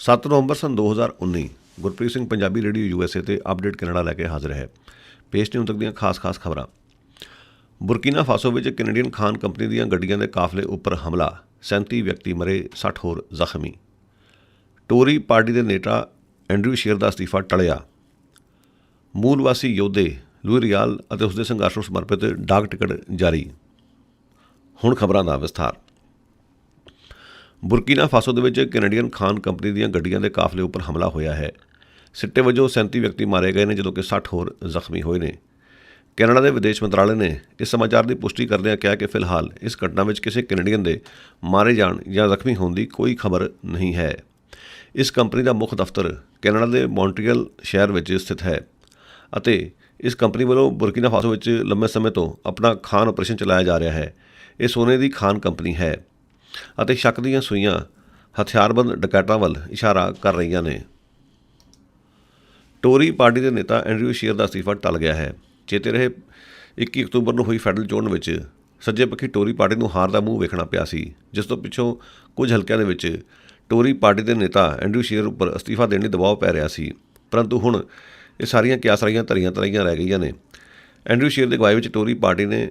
7 ਨਵੰਬਰ ਸੰਨ 2019 Gurpreet Singh Punjabi radio USA ਤੇ update Canada ਲੈ ਕੇ ਹਾਜ਼ਰ ਹੈ। ਪੇਸ਼ ਨੇ ਹੁਣ ਤੱਕ ਦੀਆਂ ਖਾਸ ਖਬਰਾਂ। ਬੁਰਕੀਨਾ ਫਾਸੋ ਵਿੱਚ ਕੈਨੇਡੀਅਨ ਖਾਨ ਕੰਪਨੀ ਦੀਆਂ ਗੱਡੀਆਂ ਦੇ ਕਾਫਲੇ ਉੱਪਰ ਹਮਲਾ, 37 ਵਿਅਕਤੀ ਮਰੇ, 60 ਹੋਰ ਜ਼ਖਮੀ। ਟੋਰੀ ਪਾਰਟੀ ਦੇ ਨੇਤਾ ਐਂਡਰਿਊ ਸ਼ੀਅਰ ਦਾ ਅਸਤੀਫਾ ਟਲਿਆ। ਮੂਲ ਵਾਸੀ ਯੋਧੇ ਲੂਈ ਰਿਆਲ ਅਤੇ ਉਸਦੇ ਸੰਘਰਸ਼ ਨੂੰ ਸਮਰਪਿਤ ਡਾਕ ਟਿਕਟ ਜਾਰੀ। ਹੁਣ ਖਬਰਾਂ ਦਾ ਵਿਸਥਾਰ। ਬੁਰਕੀਨਾ ਫਾਸੋ ਦੇ ਵਿੱਚ ਕੈਨੇਡੀਅਨ ਖਾਨ ਕੰਪਨੀ ਦੀਆਂ ਗੱਡੀਆਂ ਦੇ ਕਾਫਲੇ ਉੱਪਰ ਹਮਲਾ ਹੋਇਆ ਹੈ। ਸਿੱਟੇ ਵਜੋਂ 37 ਵਿਅਕਤੀ ਮਾਰੇ ਗਏ ਨੇ, ਜਦੋਂ ਕਿ 60 ਹੋਰ ਜ਼ਖਮੀ ਹੋਏ ਨੇ। ਕੈਨੇਡਾ ਦੇ ਵਿਦੇਸ਼ ਮੰਤਰਾਲੇ ਨੇ ਇਸ ਸਮਾਚਾਰ ਦੀ ਪੁਸ਼ਟੀ ਕਰਦਿਆਂ ਕਿਹਾ ਕਿ ਫਿਲਹਾਲ ਇਸ ਘਟਨਾ ਵਿੱਚ ਕਿਸੇ ਕੈਨੇਡੀਅਨ ਦੇ ਮਾਰੇ ਜਾਣ ਜਾਂ ਜ਼ਖਮੀ ਹੋਣ ਦੀ ਕੋਈ ਖਬਰ ਨਹੀਂ ਹੈ। ਇਸ ਕੰਪਨੀ ਦਾ ਮੁੱਖ ਦਫ਼ਤਰ ਕੈਨੇਡਾ ਦੇ ਮੌਂਟਰੀਅਲ ਸ਼ਹਿਰ ਵਿੱਚ ਸਥਿਤ ਹੈ ਅਤੇ ਇਸ ਕੰਪਨੀ ਵੱਲੋਂ ਬੁਰਕੀਨਾ ਫਾਸੋ ਵਿੱਚ ਲੰਬੇ ਸਮੇਂ ਤੋਂ ਆਪਣਾ ਖਾਨ ਆਪਰੇਸ਼ਨ ਚਲਾਇਆ ਜਾ ਰਿਹਾ ਹੈ। ਇਹ ਸੋਨੇ ਦੀ ਖਾਨ ਕੰਪਨੀ ਹੈ ਅਤੇ ਸ਼ੱਕ ਦੀਆਂ ਸੂਈਆਂ ਹਥਿਆਰਬੰਦ ਡਕੈਤਾਂ ਵੱਲ ਇਸ਼ਾਰਾ ਕਰ ਰਹੀਆਂ ਨੇ। ਟੋਰੀ ਪਾਰਟੀ ਦੇ ਨੇਤਾ ਐਂਡਰਿਊ ਸ਼ੀਅਰ ਦਾ ਅਸਤੀਫਾ ਟਲ ਗਿਆ ਹੈ। ਚੇਤੇ ਰਹੇ 21 ਅਕਤੂਬਰ ਨੂੰ ਹੋਈ ਫੈਡਰਲ ਚੋਣ ਵਿੱਚ ਸੱਜੇ ਪੱਖੀ ਟੋਰੀ ਪਾਰਟੀ ਨੂੰ ਹਾਰ ਦਾ ਮੂੰਹ ਵੇਖਣਾ ਪਿਆ ਸੀ, ਜਿਸ ਤੋਂ ਪਿੱਛੋਂ ਕੁਝ ਹਲਕਿਆਂ ਦੇ ਵਿੱਚ ਟੋਰੀ ਪਾਰਟੀ ਦੇ ਨੇਤਾ ਐਂਡਰਿਊ ਸ਼ੀਅਰ ਉੱਪਰ ਅਸਤੀਫਾ ਦੇਣ ਲਈ ਦਬਾਅ ਪੈ ਰਿਹਾ ਸੀ। ਪਰੰਤੂ ਹੁਣ ਇਹ ਸਾਰੀਆਂ ਕਿਆਸਰੀਆਂ ਧਰੀਆਂ ਰਹਿ ਗਈਆਂ ਨੇ। ਐਂਡਰਿਊ ਸ਼ੀਅਰ ਦੀ ਅਗਵਾਈ ਵਿੱਚ ਟੋਰੀ ਪਾਰਟੀ ਨੇ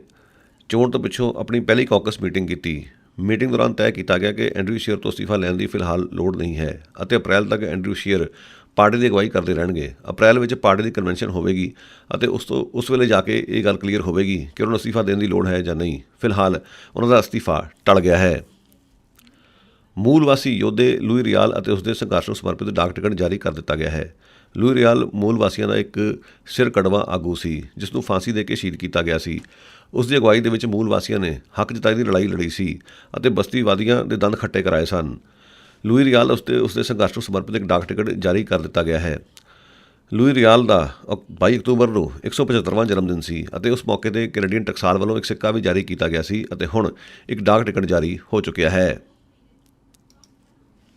ਚੋਣ ਤੋਂ ਪਿੱਛੋਂ ਆਪਣੀ ਪਹਿਲੀ ਕਾਕਸ ਮੀਟਿੰਗ ਕੀਤੀ। ਮੀਟਿੰਗ ਦੌਰਾਨ ਤੈਅ ਕੀਤਾ ਗਿਆ ਕਿ ਐਂਡਰਿਊ ਸ਼ੀਅਰ ਤੋਂ ਅਸਤੀਫਾ ਲੈਣ ਦੀ ਫਿਲਹਾਲ ਲੋੜ ਨਹੀਂ ਹੈ ਅਤੇ ਅਪ੍ਰੈਲ ਤੱਕ ਐਂਡਰਿਊ ਸ਼ੀਅਰ ਪਾਰਟੀ ਦੀ ਅਗਵਾਈ ਕਰਦੇ ਰਹਿਣਗੇ। ਅਪ੍ਰੈਲ ਵਿੱਚ ਪਾਰਟੀ ਦੀ ਕਨਵੈਨਸ਼ਨ ਹੋਵੇਗੀ ਅਤੇ ਉਸ ਵੇਲੇ ਜਾ ਕੇ ਇਹ ਗੱਲ ਕਲੀਅਰ ਹੋਵੇਗੀ ਕਿ ਉਹਨਾਂ ਨੂੰ ਅਸਤੀਫਾ ਦੇਣ ਦੀ ਲੋੜ ਹੈ ਜਾਂ ਨਹੀਂ। ਫਿਲਹਾਲ ਉਹਨਾਂ ਦਾ ਅਸਤੀਫਾ ਟਲ ਗਿਆ ਹੈ। ਮੂਲ ਵਾਸੀ ਯੋਧੇ ਲੂਈ ਰਿਆਲ ਅਤੇ ਉਸਦੇ ਸੰਘਰਸ਼ ਨੂੰ ਸਮਰਪਿਤ ਡਾਕ ਟਿਕਟ ਜਾਰੀ ਕਰ ਦਿੱਤਾ ਗਿਆ ਹੈ। ਲੂਈ ਰਿਆਲ ਮੂਲ ਵਾਸੀਆਂ ਦਾ ਇੱਕ ਸਿਰ ਕੜਵਾ ਆਗੂ ਸੀ, ਜਿਸ ਨੂੰ ਫਾਂਸੀ ਦੇ ਕੇ ਸ਼ਹੀਦ ਕੀਤਾ ਗਿਆ ਸੀ। ਉਸ ਦੀ ਅਗਵਾਈ ਦੇ ਵਿੱਚ ਮੂਲ ਵਾਸੀਆਂ ਨੇ ਹੱਕ ਜਤਾਈ ਦੀ ਲੜਾਈ ਲੜੀ ਸੀ ਅਤੇ ਬਸਤੀਵਾਦੀਆਂ ਦੇ ਦੰਦ ਖੱਟੇ ਕਰਾਏ ਸਨ। ਲੂਈ ਰਿਆਲ ਉਸਦੇ ਸੰਘਰਸ਼ ਨੂੰ ਸਮਰਪਿਤ ਇੱਕ ਡਾਕ ਟਿਕਟ ਜਾਰੀ ਕਰ ਦਿੱਤਾ ਗਿਆ ਹੈ। ਲੂਈ ਰਿਆਲ ਦਾ 22 ਅਕਤੂਬਰ ਨੂੰ 175ਵਾਂ ਜਨਮ ਦਿਨ ਸੀ ਅਤੇ ਉਸ ਮੌਕੇ 'ਤੇ ਕੈਨੇਡੀਅਨ ਟਕਸਾਲ ਵੱਲੋਂ ਇੱਕ ਸਿੱਕਾ ਵੀ ਜਾਰੀ ਕੀਤਾ ਗਿਆ ਸੀ ਅਤੇ ਹੁਣ ਇੱਕ ਡਾਕ ਟਿਕਟ ਜਾਰੀ ਹੋ ਚੁੱਕਿਆ ਹੈ।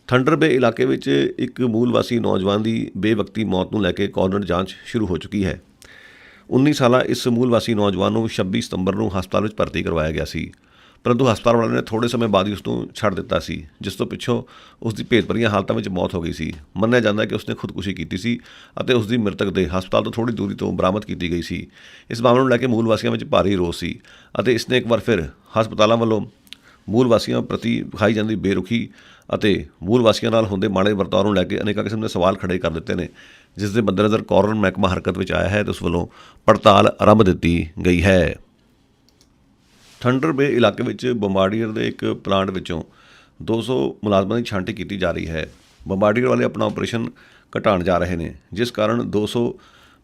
ਥੰਡਰ ਬੇ ਇਲਾਕੇ ਵਿੱਚ ਇੱਕ ਮੂਲ ਵਾਸੀ ਨੌਜਵਾਨ ਦੀ ਬੇਵਕਤੀ ਮੌਤ ਨੂੰ ਲੈ ਕੇ ਕੋਰਨਰ ਜਾਂਚ ਸ਼ੁਰੂ ਹੋ ਚੁੱਕੀ ਹੈ। 19 ਸਾਲਾ ਇਸ ਮੂਲ ਵਾਸੀ ਨੌਜਵਾਨ ਨੂੰ 26 ਸਤੰਬਰ ਨੂੰ ਹਸਪਤਾਲ ਵਿੱਚ ਭਰਤੀ ਕਰਵਾਇਆ ਗਿਆ ਸੀ, ਪਰੰਤੂ ਹਸਪਤਾਲ ਵਾਲਿਆਂ ਨੇ ਥੋੜ੍ਹੇ ਸਮੇਂ ਬਾਅਦ ਹੀ ਉਸ ਨੂੰ ਛੱਡ ਦਿੱਤਾ ਸੀ, ਜਿਸ ਤੋਂ ਪਿੱਛੋਂ ਉਸ ਦੀ ਭੇਤ ਭਰੀਆਂ ਹਾਲਤਾਂ ਵਿੱਚ ਮੌਤ ਹੋ ਗਈ ਸੀ। ਮੰਨਿਆ ਜਾਂਦਾ ਹੈ ਕਿ ਉਸਨੇ ਖੁਦਕੁਸ਼ੀ ਕੀਤੀ ਸੀ ਅਤੇ ਉਸ ਦੀ ਮ੍ਰਿਤਕ ਦੇਹ ਹਸਪਤਾਲ ਤੋਂ ਥੋੜ੍ਹੀ ਦੂਰੀ ਤੋਂ ਬਰਾਮਦ ਕੀਤੀ ਗਈ ਸੀ। ਇਸ ਮਾਮਲੇ ਨੂੰ ਲੈ ਕੇ ਮੂਲ ਵਾਸੀਆਂ ਵਿੱਚ ਭਾਰੀ ਰੋਸ ਸੀ ਅਤੇ ਇਸ ਨੇ ਇੱਕ ਵਾਰ ਫਿਰ ਹਸਪਤਾਲਾਂ ਵੱਲੋਂ ਮੂਲ ਵਾਸੀਆਂ ਪ੍ਰਤੀ ਵਿਖਾਈ ਜਾਂਦੀ ਬੇਰੁਖੀ ਅਤੇ ਮੂਲ ਵਾਸੀਆਂ ਨਾਲ ਹੁੰਦੇ ਮਾੜੇ ਵਰਤਾਓ ਨੂੰ ਲੈ ਕੇ ਅਨੇਕਾਂ ਕਿਸਮ ਦੇ ਸਵਾਲ ਖੜੇ ਕਰ ਦਿੱਤੇ ਨੇ, ਜਿਸ ਦੇ ਮੱਦੇਨਜ਼ਰ ਕੋਰਨਰ ਮਹਿਕਮਾ ਹਰਕਤ ਵਿੱਚ ਆਇਆ ਹੈ ਅਤੇ ਉਸ ਵੱਲੋਂ ਪੜਤਾਲ ਆਰੰਭ ਦਿੱਤੀ ਗਈ ਹੈ। ਥੰਡਰ ਬੇ ਇਲਾਕੇ ਵਿੱਚ ਬੰਬਾਰਡੀਅਰ ਦੇ ਇੱਕ ਪਲਾਂਟ ਵਿੱਚੋਂ 200 ਮੁਲਾਜ਼ਮਾਂ ਦੀ ਛਾਂਟੀ ਕੀਤੀ ਜਾ ਰਹੀ ਹੈ। ਬੰਬਾਰਡੀਅਰ ਵਾਲੇ ਆਪਣਾ ਆਪਰੇਸ਼ਨ ਘਟਾਉਣ ਜਾ ਰਹੇ ਨੇ, ਜਿਸ ਕਾਰਨ 200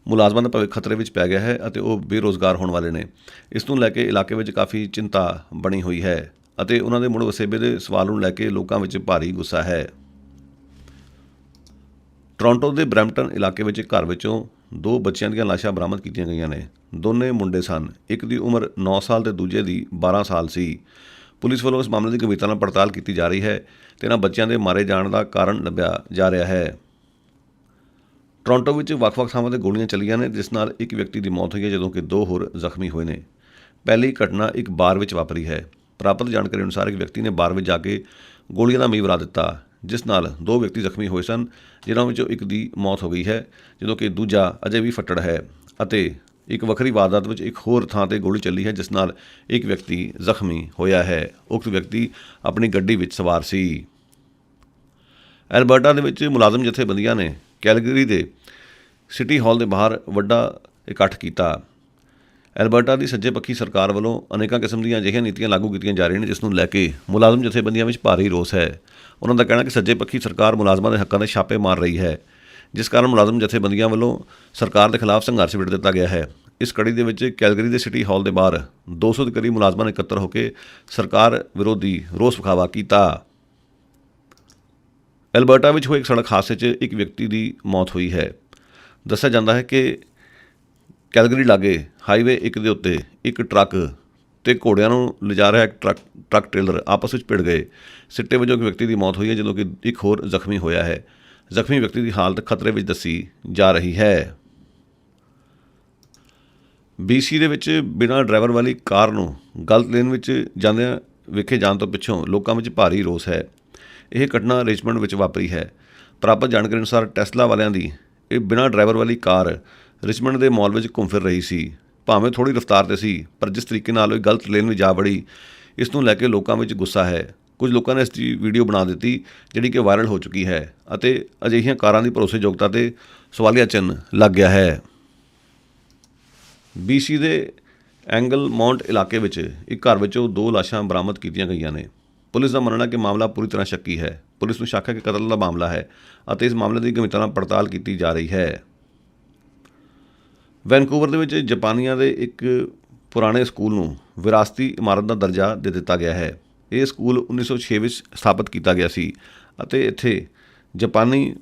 ਮੁਲਾਜ਼ਮਾਂ ਦਾ ਭਵਿੱਖ ਖਤਰੇ ਵਿੱਚ ਪੈ ਗਿਆ ਹੈ ਅਤੇ ਉਹ ਬੇਰੁਜ਼ਗਾਰ ਹੋਣ ਵਾਲੇ ਨੇ। ਇਸ ਨੂੰ ਲੈ ਕੇ ਇਲਾਕੇ ਵਿੱਚ ਕਾਫੀ ਚਿੰਤਾ ਬਣੀ ਹੋਈ ਹੈ ਅਤੇ ਉਹਨਾਂ ਦੇ ਮੁੜ ਵਸੇਬੇ ਦੇ ਸਵਾਲ ਨੂੰ ਲੈ ਕੇ ਲੋਕਾਂ ਵਿੱਚ ਭਾਰੀ ਗੁੱਸਾ ਹੈ। ਟੋਰਾਂਟੋ ਦੇ ਬਰੈਂਪਟਨ ਇਲਾਕੇ ਵਿੱਚ ਇੱਕ ਘਰ ਵਿੱਚੋਂ 2 ਬੱਚਿਆਂ ਦੀਆਂ ਲਾਸ਼ਾਂ ਬਰਾਮਦ ਕੀਤੀਆਂ ਗਈਆਂ ਨੇ। ਦੋਨੇ ਮੁੰਡੇ ਸਨ, ਇੱਕ ਦੀ ਉਮਰ 9 ਸਾਲ ਤੇ ਦੂਜੇ ਦੀ 12 ਸਾਲ ਸੀ। ਪੁਲਿਸ ਵੱਲੋਂ ਇਸ ਮਾਮਲੇ ਦੀ ਗੰਭੀਰਤਾ ਨਾਲ ਪੜਤਾਲ ਕੀਤੀ ਜਾ ਰਹੀ ਹੈ ਤੇ ਇਹਨਾਂ ਬੱਚਿਆਂ ਦੇ ਮਾਰੇ ਜਾਣ ਦਾ ਕਾਰਨ ਲੱਭਿਆ ਜਾ ਰਿਹਾ ਹੈ। ਟੋਰਾਂਟੋ ਵਿੱਚ ਵੱਖ-ਵੱਖ ਥਾਵਾਂ 'ਤੇ ਗੋਲੀਆਂ ਚੱਲੀਆਂ ਨੇ, ਜਿਸ ਨਾਲ ਇੱਕ ਵਿਅਕਤੀ ਦੀ ਮੌਤ ਹੋਈ ਹੈ, ਜਦੋਂ ਕਿ 2 ਹੋਰ ਜ਼ਖਮੀ ਹੋਏ ਨੇ। ਪਹਿਲੀ ਘਟਨਾ ਇੱਕ ਬਾਰ ਵਿੱਚ ਵਾਪਰੀ ਹੈ। ਪ੍ਰਾਪਤ ਜਾਣਕਾਰੀ ਅਨੁਸਾਰ ਇੱਕ ਵਿਅਕਤੀ ਨੇ ਬਾਰ ਵਿੱਚ ਜਾ ਕੇ ਗੋਲੀਆਂ ਦਾ ਮੀਂਹ ਵਰ੍ਹਾ ਦਿੱਤਾ, ਜਿਸ ਨਾਲ 2 ਵਿਅਕਤੀ ਜ਼ਖਮੀ ਹੋਏ ਸਨ, ਜਿਨ੍ਹਾਂ ਵਿੱਚੋਂ ਇੱਕ ਦੀ ਮੌਤ ਹੋ ਗਈ ਹੈ, ਜਦੋਂ ਕਿ ਦੂਜਾ ਅਜੇ ਵੀ ਫੱਟੜ ਹੈ ਅਤੇ ਇੱਕ ਵੱਖਰੀ ਵਾਰਦਾਤ ਵਿੱਚ ਇੱਕ ਹੋਰ ਥਾਂ 'ਤੇ ਗੋਲੀ ਚੱਲੀ ਹੈ, ਜਿਸ ਨਾਲ ਇੱਕ ਵਿਅਕਤੀ ਜ਼ਖਮੀ ਹੋਇਆ ਹੈ। ਉਕਤ ਵਿਅਕਤੀ ਆਪਣੀ ਗੱਡੀ ਵਿੱਚ ਸਵਾਰ ਸੀ। ਐਲਬਰਟਾ ਦੇ ਵਿੱਚ ਮੁਲਾਜ਼ਮ ਜਥੇਬੰਦੀਆਂ ਨੇ ਕੈਲਗਰੀ ਦੇ ਸਿਟੀ ਹਾਲ ਦੇ ਬਾਹਰ ਵੱਡਾ ਇਕੱਠ ਕੀਤਾ। ਐਲਬਰਟਾ ਦੀ ਸੱਜੇ ਪੱਖੀ ਸਰਕਾਰ ਵੱਲੋਂ ਅਨੇਕਾਂ ਕਿਸਮ ਦੀਆਂ ਅਜਿਹੀਆਂ ਨੀਤੀਆਂ ਲਾਗੂ ਕੀਤੀਆਂ ਜਾ ਰਹੀਆਂ ਨੇ, ਜਿਸ ਨੂੰ ਲੈ ਕੇ ਮੁਲਾਜ਼ਮ ਜਥੇਬੰਦੀਆਂ ਵਿੱਚ ਭਾਰੀ ਰੋਸ ਹੈ। ਉਹਨਾਂ ਦਾ ਕਹਿਣਾ ਕਿ ਸੱਜੇ ਪੱਖੀ ਸਰਕਾਰ ਮੁਲਾਜ਼ਮਾਂ ਦੇ ਹੱਕਾਂ 'ਤੇ ਛਾਪੇ ਮਾਰ ਰਹੀ ਹੈ, ਜਿਸ ਕਾਰਨ ਮੁਲਾਜ਼ਮ ਜਥੇਬੰਦੀਆਂ ਵੱਲੋਂ ਸਰਕਾਰ ਦੇ ਖਿਲਾਫ ਸੰਘਰਸ਼ ਵਿੱਢ ਦਿੱਤਾ ਗਿਆ ਹੈ। ਇਸ ਕੜੀ ਦੇ ਵਿੱਚ ਕੈਲਗਰੀ ਦੇ ਸਿਟੀ ਹਾਲ ਦੇ ਬਾਹਰ 200 ਦੇ ਕਰੀਬ ਮੁਲਾਜ਼ਮਾਂ ਨੇ ਇਕੱਤਰ ਹੋ ਕੇ ਸਰਕਾਰ ਵਿਰੋਧੀ ਰੋਸ ਵਿਖਾਵਾ ਕੀਤਾ। ਐਲਬਰਟਾ ਵਿੱਚ ਹੋਏ ਇੱਕ ਸੜਕ ਹਾਦਸੇ 'ਚ ਇੱਕ ਵਿਅਕਤੀ ਦੀ ਮੌਤ ਹੋਈ ਹੈ। ਦੱਸਿਆ ਜਾਂਦਾ ਹੈ ਕਿ ਕੈਲਗਰੀ ਲਾਗੇ ਹਾਈਵੇ 1 ਦੇ ਉੱਤੇ ਇੱਕ ਟਰੱਕ ਤੇ ਘੋੜਿਆਂ ਨੂੰ ਲਿਜਾ ਰਿਹਾ ਇੱਕ ਟਰੱਕ ਟ੍ਰੇਲਰ ਆਪਸ ਵਿੱਚ ਭਿੜ ਗਏ। ਸਿੱਟੇ ਵਜੋਂ ਇੱਕ ਵਿਅਕਤੀ ਦੀ ਮੌਤ ਹੋਈ ਹੈ, ਜਦੋਂ ਕਿ ਇੱਕ ਹੋਰ ਜ਼ਖਮੀ ਹੋਇਆ ਹੈ। ਜ਼ਖਮੀ ਵਿਅਕਤੀ ਦੀ ਹਾਲਤ ਖਤਰੇ ਵਿੱਚ ਦੱਸੀ ਜਾ ਰਹੀ ਹੈ। BC ਦੇ ਵਿੱਚ ਬਿਨਾਂ ਡਰਾਈਵਰ ਵਾਲੀ ਕਾਰ ਨੂੰ ਗਲਤ ਲੇਨ ਵਿੱਚ ਜਾਂਦਿਆਂ ਵੇਖੇ ਜਾਣ ਤੋਂ ਪਿੱਛੋਂ ਲੋਕਾਂ ਵਿੱਚ ਭਾਰੀ ਰੋਸ ਹੈ। ਇਹ ਘਟਨਾ ਰਿਚਮੰਡ ਵਿੱਚ ਵਾਪਰੀ ਹੈ। ਪ੍ਰਾਪਤ ਜਾਣਕਾਰੀ ਅਨੁਸਾਰ ਟੈਸਲਾ ਵਾਲਿਆਂ ਦੀ ਇਹ ਬਿਨਾਂ ਡਰਾਈਵਰ ਵਾਲੀ ਕਾਰ ਰਿਚਮੰਡ ਦੇ ਮਾਲ ਵਿੱਚ ਘੁੰਮ ਫਿਰ ਰਹੀ ਸੀ। ਭਾਵੇਂ ਥੋੜ੍ਹੀ ਰਫ਼ਤਾਰ 'ਤੇ ਸੀ, ਪਰ ਜਿਸ ਤਰੀਕੇ ਨਾਲ ਉਹ ਗਲਤ ਲੇਨ ਵਿੱਚ ਜਾ ਵੜੀ, ਇਸ ਨੂੰ ਲੈ ਕੇ ਲੋਕਾਂ ਵਿੱਚ ਗੁੱਸਾ ਹੈ। ਕੁਝ ਲੋਕਾਂ ਨੇ ਇਸ ਦੀ ਵੀਡੀਓ ਬਣਾ ਦਿੱਤੀ, ਜਿਹੜੀ ਕਿ ਵਾਇਰਲ ਹੋ ਚੁੱਕੀ ਹੈ ਅਤੇ ਅਜਿਹੀਆਂ ਕਾਰਾਂ ਦੀ ਭਰੋਸੇਯੋਗਤਾ 'ਤੇ ਸਵਾਲੀਆ ਚਿੰਨ੍ਹ ਲੱਗ ਗਿਆ ਹੈ। BC ਦੇ ਐਂਗਲ ਮਾਊਂਟ ਇਲਾਕੇ ਵਿੱਚ ਇੱਕ ਘਰ ਵਿੱਚੋਂ 2 ਲਾਸ਼ਾਂ ਬਰਾਮਦ ਕੀਤੀਆਂ ਗਈਆਂ ਨੇ। ਪੁਲਿਸ ਦਾ ਮੰਨਣਾ ਹੈ ਕਿ ਮਾਮਲਾ ਪੂਰੀ ਤਰ੍ਹਾਂ ਸ਼ੱਕੀ ਹੈ। ਪੁਲਿਸ ਨੂੰ ਸ਼ੱਕ ਹੈ ਕਿ ਕਤਲ ਦਾ ਮਾਮਲਾ ਹੈ ਅਤੇ ਇਸ ਮਾਮਲੇ ਦੀ ਗੰਭੀਰਤਾ ਨਾਲ ਪੜਤਾਲ ਕੀਤੀ ਜਾ ਰਹੀ ਹੈ। ਵੈਨਕੂਵਰ ਦੇ ਵਿੱਚ ਜਾਪਾਨੀਆਂ ਦੇ ਇੱਕ ਪੁਰਾਣੇ ਸਕੂਲ ਨੂੰ ਵਿਰਾਸਤੀ ਇਮਾਰਤ ਦਾ ਦਰਜਾ ਦੇ ਦਿੱਤਾ ਗਿਆ ਹੈ। ਇਹ ਸਕੂਲ 1906 ਵਿੱਚ ਸਥਾਪਿਤ ਕੀਤਾ ਗਿਆ ਸੀ ਅਤੇ ਇੱਥੇ ਜਾਪਾਨੀ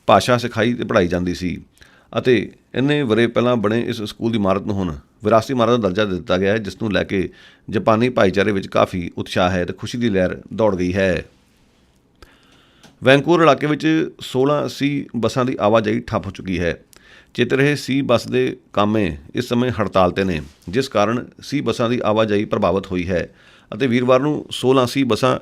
ਭਾਸ਼ਾ ਸਿਖਾਈ ਅਤੇ ਪੜ੍ਹਾਈ ਜਾਂਦੀ ਸੀ ਅਤੇ ਇੰਨੇ ਵਰ੍ਹੇ ਪਹਿਲਾਂ ਬਣੇ ਇਸ ਸਕੂਲ ਦੀ ਇਮਾਰਤ ਨੂੰ ਹੁਣ ਵਿਰਾਸਤੀ ਇਮਾਰਤ ਦਾ ਦਰਜਾ ਦੇ ਦਿੱਤਾ ਗਿਆ ਹੈ, ਜਿਸ ਨੂੰ ਲੈ ਕੇ ਜਾਪਾਨੀ ਭਾਈਚਾਰੇ ਵਿੱਚ ਕਾਫੀ ਉਤਸ਼ਾਹ ਹੈ ਅਤੇ ਖੁਸ਼ੀ ਦੀ ਲਹਿਰ ਦੌੜ ਗਈ ਹੈ। ਵੈਨਕੂਵਰ ਇਲਾਕੇ ਵਿੱਚ 16 C ਬੱਸਾਂ ਦੀ ਆਵਾਜਾਈ ਠੱਪ ਹੋ ਚੁੱਕੀ ਹੈ। ਚੇਤੇ ਰਹੇ C ਬੱਸ ਦੇ ਕਾਮੇ ਇਸ ਸਮੇਂ ਹੜਤਾਲ 'ਤੇ ਨੇ, ਜਿਸ ਕਾਰਨ C ਬੱਸਾਂ ਦੀ ਆਵਾਜਾਈ ਪ੍ਰਭਾਵਿਤ ਹੋਈ ਹੈ ਅਤੇ ਵੀਰਵਾਰ ਨੂੰ 16 C ਬੱਸਾਂ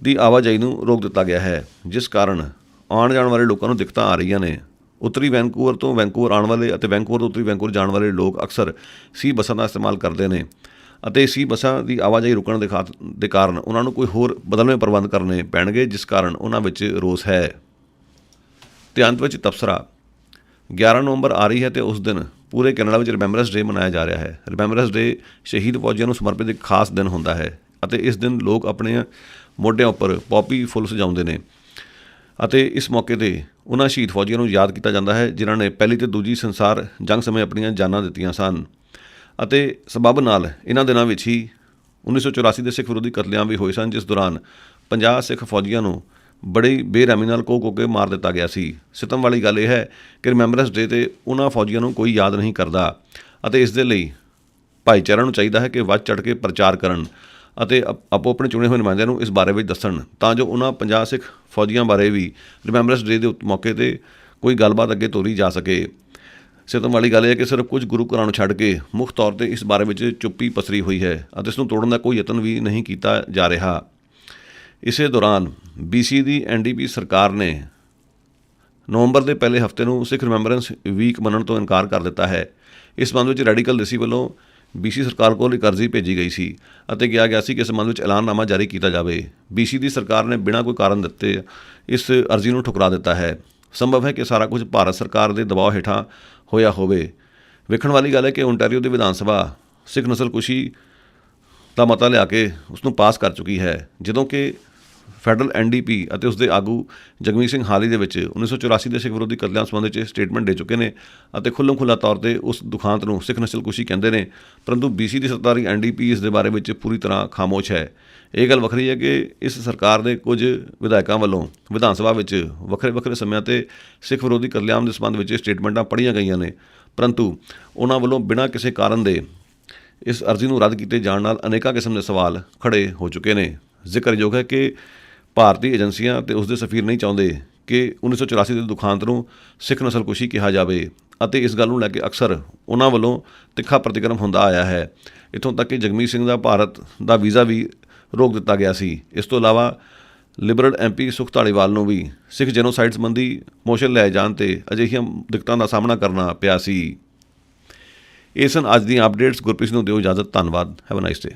ਦੀ ਆਵਾਜਾਈ ਨੂੰ ਰੋਕ ਦਿੱਤਾ ਗਿਆ ਹੈ, ਜਿਸ ਕਾਰਨ ਆਉਣ ਜਾਣ ਵਾਲੇ ਲੋਕਾਂ ਨੂੰ ਦਿੱਕਤਾਂ ਆ ਰਹੀਆਂ ਨੇ। ਉੱਤਰੀ ਵੈਨਕੂਵਰ ਤੋਂ ਵੈਨਕੂਵਰ ਆਉਣ ਵਾਲੇ ਅਤੇ ਵੈਨਕੂਵਰ ਤੋਂ ਉੱਤਰੀ ਵੈਨਕੂਵਰ ਜਾਣ ਵਾਲੇ ਲੋਕ ਅਕਸਰ C ਬੱਸਾਂ ਦਾ ਇਸਤੇਮਾਲ ਕਰਦੇ ਨੇ ਅਤੇ C ਬੱਸਾਂ ਦੀ ਆਵਾਜਾਈ ਰੁਕਣ ਦੇ ਕਾਰਨ ਉਹਨਾਂ ਨੂੰ ਕੋਈ ਹੋਰ ਬਦਲਵੇਂ ਪ੍ਰਬੰਧ ਕਰਨੇ ਪੈਣਗੇ, ਜਿਸ ਕਾਰਨ ਉਹਨਾਂ ਵਿੱਚ ਰੋਸ ਹੈ। ਤੇ ਅੰਤ ਵਿੱਚ ਤਬਸਰਾ 11 ਨਵੰਬਰ ਆ ਰਹੀ ਹੈ ਅਤੇ ਉਸ ਦਿਨ ਪੂਰੇ ਕੈਨੇਡਾ ਵਿੱਚ ਰਿਮੈਂਬਰੈਂਸ ਡੇ ਮਨਾਇਆ ਜਾ ਰਿਹਾ ਹੈ। ਰਿਮੈਂਬਰੈਂਸ ਡੇ ਸ਼ਹੀਦ ਫੌਜੀਆਂ ਨੂੰ ਸਮਰਪਿਤ ਇੱਕ ਖਾਸ ਦਿਨ ਹੁੰਦਾ ਹੈ ਅਤੇ ਇਸ ਦਿਨ ਲੋਕ ਆਪਣੇ ਮੋਢਿਆਂ ਉੱਪਰ ਪੌਪੀ ਫੁੱਲ ਸਜਾਉਂਦੇ ਨੇ ਅਤੇ ਇਸ ਮੌਕੇ 'ਤੇ ਉਹਨਾਂ ਸ਼ਹੀਦ ਫੌਜੀਆਂ ਨੂੰ ਯਾਦ ਕੀਤਾ ਜਾਂਦਾ ਹੈ, ਜਿਨ੍ਹਾਂ ਨੇ ਪਹਿਲੀ ਅਤੇ ਦੂਜੀ ਸੰਸਾਰ ਜੰਗ ਸਮੇਂ ਆਪਣੀਆਂ ਜਾਨਾਂ ਦਿੱਤੀਆਂ ਸਨ। ਅਤੇ ਸਬੱਬ ਨਾਲ ਇਹਨਾਂ ਦਿਨਾਂ ਵਿੱਚ ਹੀ 1984 ਦੇ ਸਿੱਖ ਵਿਰੋਧੀ ਕਤਲੇਆਮ ਵੀ ਹੋਏ ਸਨ, ਜਿਸ ਦੌਰਾਨ 50 ਸਿੱਖ ਫੌਜੀਆਂ ਨੂੰ ਬੜੀ ਬੇਰਹਿਮੀ ਨਾਲ ਕੋਹ ਕੇ ਮਾਰ ਦਿੱਤਾ ਗਿਆ ਸੀ। ਸਿਤਮ ਵਾਲੀ ਗੱਲ ਇਹ ਹੈ ਕਿ ਰਿਮੈਂਬਰੈਂਸ ਡੇ 'ਤੇ ਉਹਨਾਂ ਫੌਜੀਆਂ ਨੂੰ ਕੋਈ ਯਾਦ ਨਹੀਂ ਕਰਦਾ ਅਤੇ ਇਸ ਦੇ ਲਈ ਭਾਈਚਾਰਿਆਂ ਨੂੰ ਚਾਹੀਦਾ ਹੈ ਕਿ ਵੱਧ ਚੜ੍ਹ ਕੇ ਪ੍ਰਚਾਰ ਕਰਨ ਅਤੇ ਆਪੋ ਆਪਣੇ ਚੁਣੇ ਹੋਏ ਨੁਮਾਇੰਦਿਆਂ ਨੂੰ ਇਸ ਬਾਰੇ ਵਿੱਚ ਦੱਸਣ, ਤਾਂ ਜੋ ਉਹਨਾਂ 50 ਸਿੱਖ ਫੌਜੀਆਂ ਬਾਰੇ ਵੀ ਰਿਮੈਂਬਰੈਂਸ ਡੇ ਦੇ ਮੌਕੇ 'ਤੇ ਕੋਈ ਗੱਲਬਾਤ ਅੱਗੇ ਤੋਰੀ ਜਾ ਸਕੇ। ਸਿਤਮ ਵਾਲੀ ਗੱਲ ਇਹ ਹੈ ਕਿ ਸਿਰਫ ਕੁਝ ਗੁਰੂ ਘਰਾਂ ਨੂੰ ਛੱਡ ਕੇ ਮੁੱਖ ਤੌਰ 'ਤੇ ਇਸ ਬਾਰੇ ਵਿੱਚ ਚੁੱਪੀ ਪਸਰੀ ਹੋਈ ਹੈ ਅਤੇ ਇਸ ਨੂੰ ਤੋੜਨ ਦਾ ਕੋਈ ਯਤਨ ਵੀ ਨਹੀਂ ਕੀਤਾ ਜਾ ਰਿਹਾ। ਇਸੇ ਦੌਰਾਨ BC ਦੀ NDP ਸਰਕਾਰ ਨੇ ਨਵੰਬਰ ਦੇ ਪਹਿਲੇ ਹਫ਼ਤੇ ਨੂੰ ਸਿੱਖ ਰਿਮੈਂਬਰੈਂਸ ਵੀਕ ਮੰਨਣ ਤੋਂ ਇਨਕਾਰ ਕਰ ਦਿੱਤਾ ਹੈ। ਇਸ ਸੰਬੰਧ ਵਿੱਚ ਰੈਡੀਕਲ ਦੇਸੀ ਵੱਲੋਂ BC ਸਰਕਾਰ ਕੋਲ ਇੱਕ ਅਰਜ਼ੀ ਭੇਜੀ ਗਈ ਸੀ ਅਤੇ ਕਿਹਾ ਗਿਆ ਸੀ ਕਿ ਇਸ ਸੰਬੰਧ ਵਿੱਚ ਐਲਾਨਨਾਮਾ ਜਾਰੀ ਕੀਤਾ ਜਾਵੇ। BC ਦੀ ਸਰਕਾਰ ਨੇ ਬਿਨਾਂ ਕੋਈ ਕਾਰਨ ਦਿੱਤੇ ਇਸ ਅਰਜ਼ੀ ਨੂੰ ਠੁਕਰਾ ਦਿੱਤਾ ਹੈ। ਸੰਭਵ ਹੈ ਕਿ ਸਾਰਾ ਕੁਝ ਭਾਰਤ ਸਰਕਾਰ ਦੇ ਦਬਾਅ ਹੇਠਾਂ ਹੋਇਆ ਹੋਵੇ। ਵੇਖਣ ਵਾਲੀ ਗੱਲ ਹੈ ਕਿ ਓਨਟਾਰੀਓ ਦੀ ਵਿਧਾਨ ਸਭਾ ਸਿੱਖ ਨਸਲਕੁਸ਼ੀ ਦਾ ਮਤਾ ਲਿਆ ਕੇ ਉਸ ਨੂੰ ਪਾਸ ਕਰ ਚੁੱਕੀ ਹੈ, ਜਦੋਂ ਕਿ ਫੈਡਰਲ NDP ਅਤੇ ਉਸ ਦੇ ਆਗੂ ਜਗਮੀਤ ਸਿੰਘ ਹਾਲ ਹੀ ਦੇ ਵਿੱਚ 1984 ਦੇ ਸਿੱਖ ਵਿਰੋਧੀ ਕਤਲੇਆਮ ਸੰਬੰਧ ਵਿੱਚ ਸਟੇਟਮੈਂਟ ਦੇ ਚੁੱਕੇ ਨੇ ਅਤੇ ਖੁੱਲ੍ਹ ਤੌਰ 'ਤੇ ਉਸ ਦੁਖਾਂਤ ਨੂੰ ਸਿੱਖ ਨਸਲਕੁਸ਼ੀ ਕਹਿੰਦੇ ਨੇ, ਪਰੰਤੂ BC ਦੀ ਸੱਤਾਧਾਰੀ NDP ਇਸ ਦੇ ਬਾਰੇ ਵਿੱਚ ਪੂਰੀ ਤਰ੍ਹਾਂ ਖਾਮੋਸ਼ ਹੈ। ਇਹ ਗੱਲ ਵੱਖਰੀ ਹੈ ਕਿ ਇਸ ਸਰਕਾਰ ਦੇ ਕੁਝ ਵਿਧਾਇਕਾਂ ਵੱਲੋਂ ਵਿਧਾਨ ਸਭਾ ਵਿੱਚ ਵੱਖਰੇ ਸਮਿਆਂ 'ਤੇ ਸਿੱਖ ਵਿਰੋਧੀ ਕਤਲੇਆਮ ਦੇ ਸੰਬੰਧ ਵਿੱਚ ਸਟੇਟਮੈਂਟਾਂ ਪੜ੍ਹੀਆਂ ਗਈਆਂ ਨੇ, ਪਰੰਤੂ ਉਹਨਾਂ ਵੱਲੋਂ ਬਿਨਾਂ ਕਿਸੇ ਕਾਰਨ ਦੇ ਇਸ ਅਰਜ਼ੀ ਨੂੰ ਰੱਦ ਕੀਤੇ ਜਾਣ ਨਾਲ ਅਨੇਕਾਂ ਕਿਸਮ ਦੇ ਸਵਾਲ ਖੜ੍ਹੇ ਹੋ ਚੁੱਕੇ ਨੇ। ਜ਼ਿਕਰਯੋਗ ਹੈ ਕਿ ਭਾਰਤੀ ਏਜੰਸੀਆਂ ਅਤੇ ਉਸ ਦੇ ਸਫੀਰ ਨਹੀਂ ਚਾਹੁੰਦੇ ਕਿ 1984 ਦੇ ਦੁਖਾਂਤ ਨੂੰ ਸਿੱਖ ਨਸਲਕੁਸ਼ੀ ਕਿਹਾ ਜਾਵੇ ਅਤੇ ਇਸ ਗੱਲ ਨੂੰ ਲੈ ਕੇ ਅਕਸਰ ਉਹਨਾਂ ਵੱਲੋਂ ਤਿੱਖਾ ਪ੍ਰਤੀਕਰਮ ਹੁੰਦਾ ਆਇਆ ਹੈ। ਇੱਥੋਂ ਤੱਕ ਕਿ ਜਗਮੀਤ ਸਿੰਘ ਦਾ ਭਾਰਤ ਦਾ ਵੀਜ਼ਾ ਵੀ ਰੋਕ ਦਿੱਤਾ ਗਿਆ ਸੀ। ਇਸ ਤੋਂ ਇਲਾਵਾ ਲਿਬਰਲ MP ਸੁਖ ਧਾਲੀਵਾਲ ਨੂੰ ਵੀ ਸਿੱਖ ਜੈਨੋਸਾਈਡ ਸੰਬੰਧੀ ਮੋਸ਼ਨ ਲੈ ਜਾਣ 'ਤੇ ਅਜਿਹੀਆਂ ਦਿੱਕਤਾਂ ਦਾ ਸਾਹਮਣਾ ਕਰਨਾ ਪਿਆ ਸੀ। ਇਹ ਸਨ ਅੱਜ ਦੀਆਂ ਅਪਡੇਟਸ। ਗੁਰਪ੍ਰੀਤ ਨੂੰ ਦਿਓ ਇਜਾਜ਼ਤ। ਧੰਨਵਾਦ। Have a nice day.